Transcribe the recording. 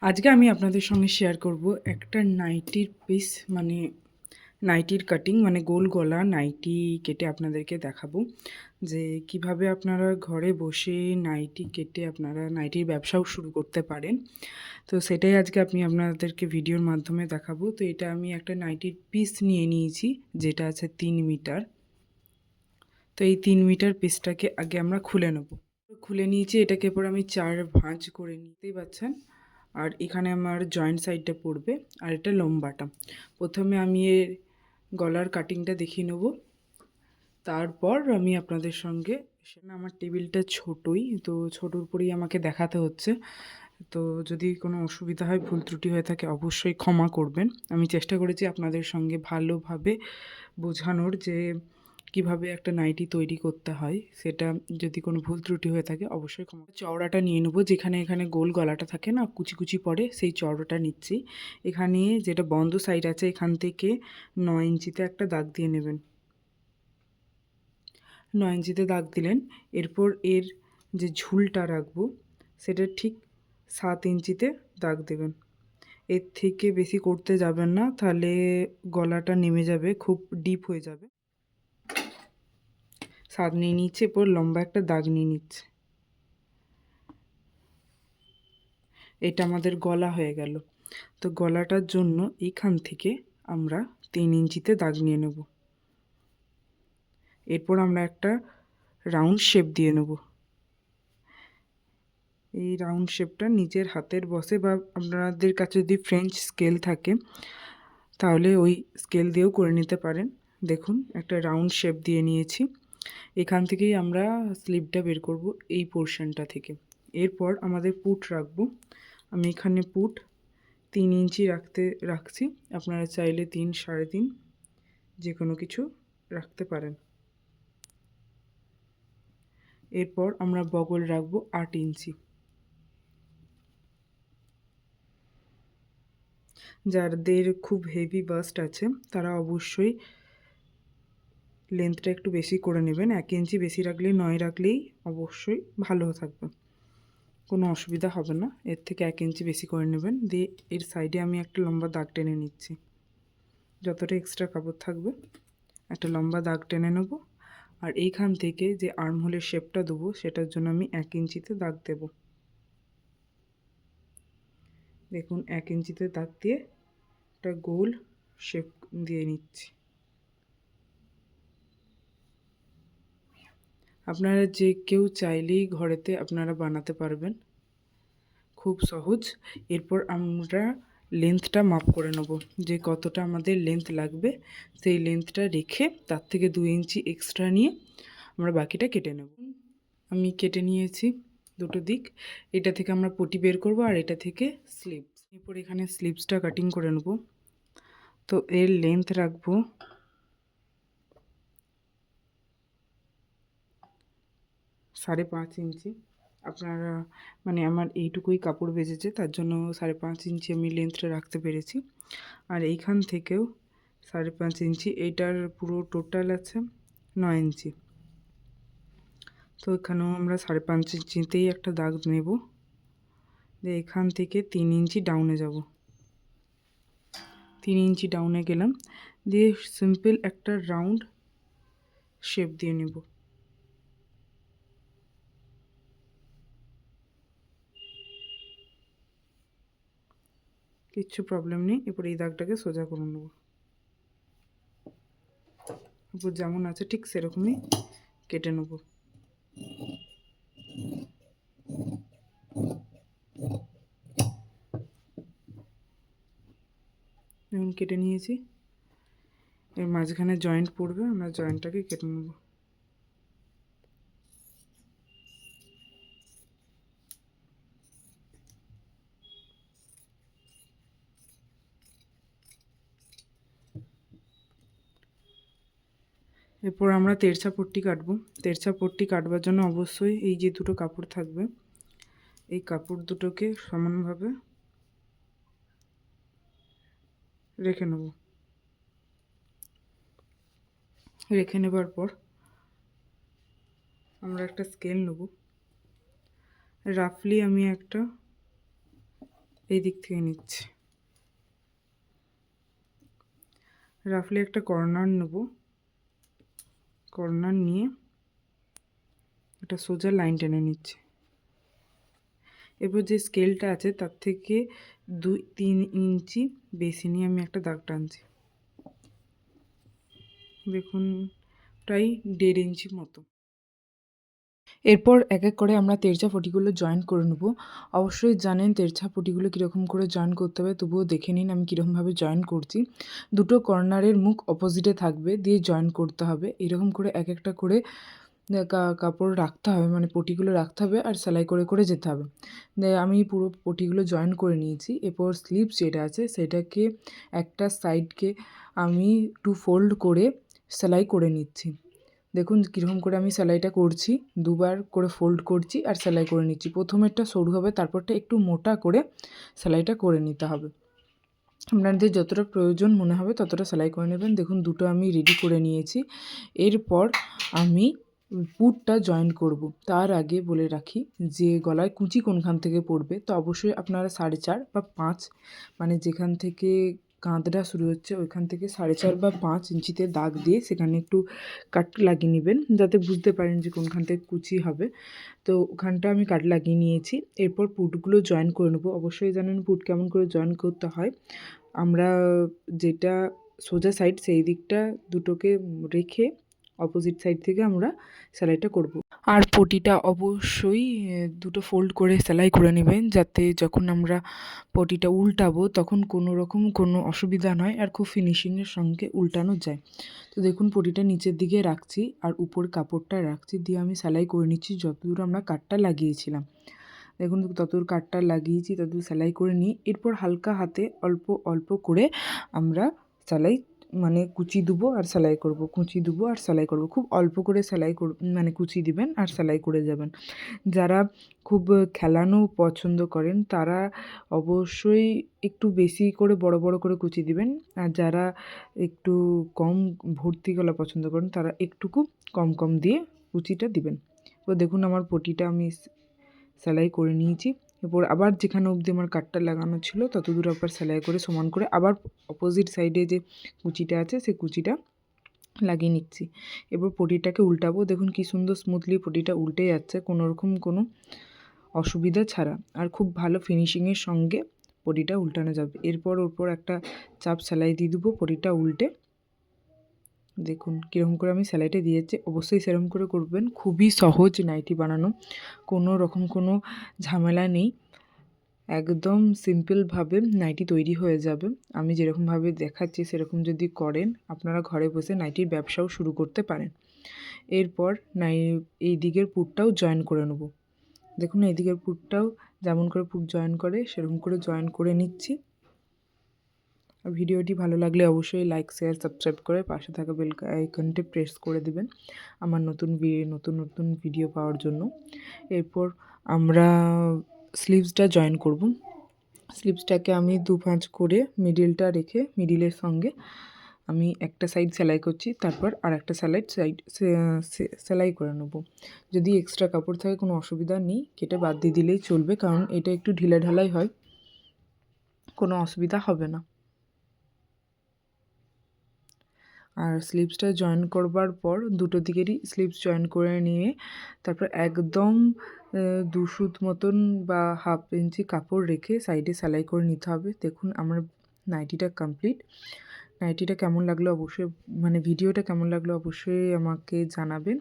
আজকে আমি আপনাদের সঙ্গে শেয়ার করব একটা নাইটির পিস মানে নাইটির কাটিং মানে গোল গলা নাইটি কেটে আপনাদেরকে দেখাবো যে কিভাবে আপনারা ঘরে বসে নাইটি কেটে আপনারা নাইটির ব্যবসাও শুরু করতে পারেন। তো সেটাই আজকে আমি আপনাদেরকে ভিডিওর মাধ্যমে দেখাবো। তো এটা আমি একটা নাইটির পিস নিয়ে নিয়েছি যেটা আছে 3 মিটার। তো এই 3 মিটার পিসটাকে আগে আমরা খুলে নেব। খুলে নিয়েছি, এটাকে এরপর আমি 4 ভাঁজ করে নিতেই পাচ্ছেন। আর এখানে আমার জয়েন্ট সাইডটা পড়বে আর এটা লম্বাটা। প্রথমে আমি এর গলার কাটিংটা দেখিয়ে নেব, তারপর আমি আপনাদের সঙ্গে আমার টেবিলটা ছোটোই, তো ছোটোর উপরেই আমাকে দেখাতে হচ্ছে। তো যদি কোনো অসুবিধা হয়, ভুল ত্রুটি হয়ে থাকে অবশ্যই ক্ষমা করবেন। আমি চেষ্টা করেছি আপনাদের সঙ্গে ভালোভাবে বোঝানোর যে কিভাবে একটা নাইটি তৈরি করতে হয়। সেটা যদি কোনো ভুল ত্রুটি হয়ে থাকে অবশ্যই ক্ষমা। চওড়াটা নিয়ে নেবো, যেখানে এখানে গোল গলাটা থাকে না, কুচি কুচি পড়ে, সেই চওড়াটা নিচ্ছি। এখানে যেটা বন্ধ সাইড আছে এখান থেকে 9 ইঞ্চিতে একটা দাগ দিয়ে নেবেন। 9 ইঞ্চিতে দাগ দিলেন। এরপর এর যে ঝুলটা রাখবো সেটা ঠিক 7 ইঞ্চিতে দাগ দেবেন। এর থেকে বেশি করতে যাবেন না, তাহলে গলাটা নেমে যাবে, খুব ডিপ হয়ে যাবে। 7 নিয়ে নিচ্ছে, এরপর লম্বা একটা দাগ নিয়ে নিচ্ছে। এটা আমাদের গলা হয়ে গেল। তো গলাটার জন্য এইখান থেকে আমরা 3 ইঞ্চিতে দাগ নিয়ে নেব। এরপর আমরা একটা রাউন্ড শেপ দিয়ে নেব। এই রাউন্ড শেপটা নিজের হাতের বসে, বা আপনাদের কাছে যদি ফ্রেঞ্চ স্কেল থাকে তাহলে ওই স্কেল দিয়েও করে নিতে পারেন। দেখুন একটা রাউন্ড শেপ দিয়ে নিয়েছি। এখান থেকেই আমরা স্লিভটা বের করব, এই পোর্শনটা থেকে। এরপর আমাদের পুট রাখবো। আমি এখানে পুট 3 ইঞ্চি রাখছি। আপনারা চাইলে 3, 3.5 যে কোনো কিছু রাখতে পারেন। এরপর আমরা বগল রাখবো 8 ইঞ্চি। যাদের খুব হেভি বাস্ট আছে তারা অবশ্যই লেন্থটা একটু বেশি করে নেবেন। 1 ইঞ্চি বেশি রাখলে 9 রাখলেই অবশ্যই ভালো থাকবে, কোনো অসুবিধা হবে না। এর থেকে 1 ইঞ্চি বেশি করে নেবেন। দিয়ে এর সাইডে আমি একটা লম্বা দাগ টেনে নিচ্ছি। যতটা এক্সট্রা কাপড় থাকবে একটা লম্বা দাগ টেনে নেব। আর এইখান থেকে যে আর্মহোলের শেপটা দেবো সেটার জন্য আমি 1 ইঞ্চিতে দাগ দেব। দেখুন 1 ইঞ্চিতে দাগ দিয়ে একটা গোল শেপ দিয়ে নিচ্ছি। আপনারা যে কেউ চাইলেই ঘরেতে আপনারা বানাতে পারবেন, খুব সহজ। এরপর আমরা লেন্থটা মাপ করে নেব, যে কতটা আমাদের লেন্থ লাগবে সেই লেন্থটা রেখে তার থেকে 2 ইঞ্চি এক্সট্রা নিয়ে আমরা বাকিটা কেটে নেব। আমি কেটে নিয়েছি দুটো দিক। এটা থেকে আমরা পটি বের করব আর এটা থেকে স্লিভস। এরপর এখানে স্লিভসটা কাটিং করে নেব। তো এর লেন্থ রাখবো 5.5 ইঞ্চি। আপনারা মানে আমার এইটুকুই কাপড় বেঁচেছে, তার জন্য 5.5 ইঞ্চি আমি লেন্থটা রাখতে পেরেছি। আর এইখান থেকেও 5.5 ইঞ্চি, এইটার পুরো টোটাল আছে 9 ইঞ্চি। তো এখানেও আমরা 5.5 ইঞ্চিতেই একটা দাগ নেব। দিয়ে এখান থেকে 3 ইঞ্চি ডাউনে যাব। 3 ইঞ্চি ডাউনে গেলাম, দিয়ে সিম্পল একটা রাউন্ড শেপ দিয়ে নেব। কিচ্ছু প্রবলেম নেই। এরপর এই দাগটাকে সোজা করে নেব। উপর যেমন আছে ঠিক সেরকমই কেটে নেব। যেমন কেটে নিয়েছি, এর মাঝখানে জয়েন্ট পড়বে, আমরা জয়েন্টটাকে কেটে নেব। এরপর আমরা তেরছা পট্টি কাটবো। তেরছা পট্টি কাটবার জন্য অবশ্যই এই যে দুটো কাপড় থাকবে, এই কাপড় দুটোকে সমানভাবে রেখে নেব। রেখে নেবার পর আমরা একটা স্কেল নেব। রাফলি আমি একটা এই দিক থেকে নিচ্ছি। রাফলি একটা কর্নার নেব, কর্নার নিয়ে একটা সোজা লাইন টেনে নিচ্ছি। এরপর যে স্কেলটা আছে তার থেকে 2-3 ইঞ্চি বেশি নিয়ে আমি একটা দাগ টানছি। দেখুন প্রায় 1.5 ইঞ্চি মতো। এরপর এক এক করে আমরা তেরছা পটিগুলো জয়েন করে নেব। অবশ্যই জানেন তেরছা পটিগুলো কীরকম করে জয়েন করতে হবে, তবুও দেখে নিন আমি কীরকমভাবে জয়েন করছি। দুটো কর্নারের মুখ অপোজিটে থাকবে, দিয়ে জয়েন করতে হবে। এরকম করে এক একটা করে কাপড় রাখতে হবে, মানে পটিগুলো রাখতে হবে আর সেলাই করে করে যেতে হবে। আমি পুরো পটিগুলো জয়েন করে নিয়েছি। এরপর স্লিভস যেটা আছে সেটাকে একটা সাইডকে আমি 2 ফোল্ড করে সেলাই করে নিচ্ছি। দেখুন কীরকম করে আমি সেলাইটা করছি, 2 বার করে ফোল্ড করছি আর সেলাই করে নিচ্ছি। প্রথমেরটা সরু হবে, তারপরটা একটু মোটা করে সেলাইটা করে নিতে হবে। আপনাদের যতটা প্রয়োজন মনে হবে ততটা সেলাই করে নেবেন। দেখুন দুটো আমি রেডি করে নিয়েছি। এরপর আমি পুটটা জয়েন করব। তার আগে বলে রাখি যে গলায় কুঁচি কোনখান থেকে পড়বে, তো অবশ্যই আপনারা 4.5 বা 5, মানে যেখান থেকে কাঁধটা শুরু হচ্ছে ওইখান থেকে 4.5 বা 5 ইঞ্চিতে দাগ দিয়ে সেখানে একটু কাট লাগিয়ে নেবেন, যাতে বুঝতে পারেন যে কোনখান থেকে কুচি হবে। তো ওখানটা আমি কাট লাগিয়ে নিয়েছি। এরপর পুটগুলো জয়েন করে নেব। অবশ্যই জানেন পুট কেমন করে জয়েন করতে হয়। আমরা যেটা সোজা সাইড সেই দিকটা দুটোকে রেখে অপোজিট সাইড থেকে আমরা সেলাইটা করব। আর পটিটা অবশ্যই দুটো ফোল্ড করে সেলাই করে নেবেন, যাতে যখন আমরা পটিটা উল্টাবো তখন কোনো রকম কোনো অসুবিধা নয় আর খুব ফিনিশিংয়ের সঙ্গে উল্টানো যায়। তো দেখুন পটিটা নিচের দিকে রাখছি আর উপর কাপড়টা রাখছি, দিয়ে আমি সেলাই করে নিচ্ছি যতদূর আমরা কাটটা লাগিয়েছিলাম। দেখুন ততদূর কাটটা লাগিয়েছি ততদূর সেলাই করে নিই। এরপর হালকা হাতে অল্প অল্প করে আমরা সেলাই মানে কুচি দেবো আর সেলাই করব, কুচি দেবো আর সেলাই করব। খুব অল্প করে সেলাই মানে কুচি দিবেন আর সেলাই করে যাবেন। যারা খুব খেলানো পছন্দ করেন তারা অবশ্যই একটু বেশি করে বড় বড় করে কুচি দিবেন, আর যারা একটু কম ভর্তি গলা পছন্দ করেন তারা একটুকু কম কম দিয়ে কুচিটা দিবেন। তো দেখুন আমার পটিটা আমি সেলাই করে নিয়েছি। এরপর আবার যেখানে অবধি আমার কাটটা লাগানো ছিল ততদূর আবার সেলাই করে সমান করে আবার অপোজিট সাইডে যে কুচিটা আছে সেই কুচিটা লাগিয়ে নিচ্ছি। এরপর পটিটাকে উল্টাবো। দেখুন কি সুন্দর স্মুথলি পটিটা উল্টে যাচ্ছে, কোনো রকম কোনো অসুবিধা ছাড়া, আর খুব ভালো ফিনিশিংয়ের সঙ্গে পটিটা উল্টানো যাবে। এরপর ওপর একটা চাপ সেলাই দিয়ে দেবো পটিটা উল্টে। দেখুন কীরকম করে আমি সেলাইটা দিয়েছি, অবশ্যই সেরকম করে করবেন। খুবই সহজ নাইটি বানানো, কোনো রকম কোনো ঝামেলা নেই, একদম সিম্পলভাবে নাইটি তৈরি হয়ে যাবে। আমি যেরকমভাবে দেখাচ্ছি সেরকম যদি করেন আপনারা ঘরে বসে নাইটির ব্যবসাও শুরু করতে পারেন। এরপর এই দিকের পুটটাও জয়েন করে নেব। দেখুন এই দিকের পুটটাও যেমন করে পুট জয়েন করে সেরকম করে জয়েন করে নিচ্ছি। আর ভিডিওটি ভালো লাগলে অবশ্যই লাইক শেয়ার সাবস্ক্রাইব করে পাশে থাকা বেল আইকনটি প্রেস করে দেবেন আমার নতুন নতুন ভিডিও পাওয়ার জন্য। এরপর আমরা স্লিভসটা জয়েন করব। স্লিভসটাকে আমি 2 ভাঁজ করে মিডিলটা রেখে মিডিলের সঙ্গে আমি একটা সাইড সেলাই করছি, তারপর আর একটা সাইড সেলাই করে নেব। যদি এক্সট্রা কাপড় থাকে কোনো অসুবিধা নেই, কেটে বাদ দিয়ে দিলেই চলবে, কারণ এটা একটু ঢিলাঢালাই হয়, কোনো অসুবিধা হবে না। আর স্লিভসটা জয়েন করবার পর দুটো দিকেরই স্লিভস জয়েন করে নিয়ে তারপর একদম 2 সুত মতন বা 1/2 ইঞ্চি কাপড় রেখে সাইডে সেলাই করে নিতে হবে। দেখুন আমার নাইটিটা কমপ্লিট। নাইটিটা কেমন লাগলো অবশ্যই, মানে ভিডিওটা কেমন লাগলো অবশ্যই আমাকে জানাবেন।